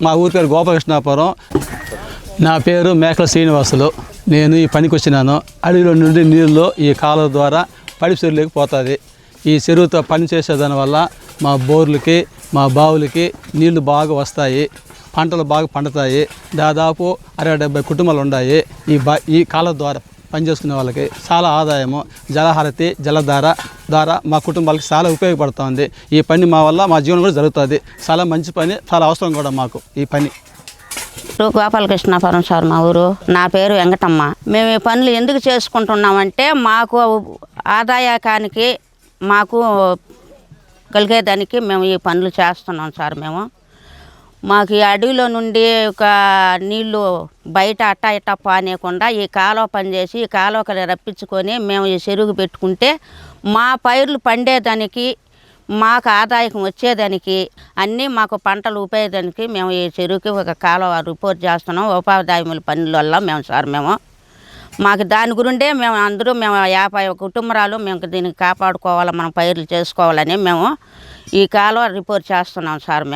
మా ఊరి పేరు గోపాలకృష్ణాపురం. నా పేరు మేకల శ్రీనివాసులు. నేను ఈ పనికి వచ్చినాను. అడవిలో నుండి నీళ్ళు ఈ కాలువ ద్వారా పడిపి చెరువులోకి పోతుంది. ఈ చెరువుతో పని చేసేదానివల్ల మా బోర్లకి మా బావులకి నీళ్లు బాగా వస్తాయి, పంటలు బాగా పండుతాయి. దాదాపు 60-70 కుటుంబాలు ఉన్నాయి. ఈ కాలువ ద్వారా పనిచేసుకునే వాళ్ళకి చాలా ఆదాయము. జలహారతి జలధార ద్వారా మా కుటుంబాలకి చాలా ఉపయోగపడుతుంది. ఈ పని మా వల్ల మా జీవనం కూడా జరుగుతుంది. చాలా మంచి పని, చాలా అవసరం కూడా మాకు ఈ పని. గోపాలకృష్ణాపురం సార్ మా ఊరు. నా పేరు వెంకటమ్మ. మేము ఈ పనులు ఎందుకు చేసుకుంటున్నామంటే మాకు ఆదాయకానికి మాకు కలిగేదానికి మేము ఈ పనులు చేస్తున్నాం సార్. మాకు ఈ అడవిలో నుండి ఒక నీళ్లు బయట అట్టా ఇట్టా పానేయకుండా ఈ కాలువ పనిచేసి ఈ కాలువకి రప్పించుకొని మేము ఈ చెరువు పెట్టుకుంటే మా పైర్లు పండేదానికి మాకు ఆదాయం వచ్చేదానికి అన్నీ మాకు పంటలు ఉపయోగానికి మేము ఈ చెరువుకి ఒక కాలువ రిపోర్ట్ చేస్తున్నాం. ఉపాధ్యాయుల పనుల వల్ల మేము మాకు దాని గురిండే మేము 50 కుటుంబాలు మేము దీనికి కాపాడుకోవాలి, మనం పైర్లు చేసుకోవాలని మేము ఈ కాలువ రిపోర్ట్ చేస్తున్నాం సార్.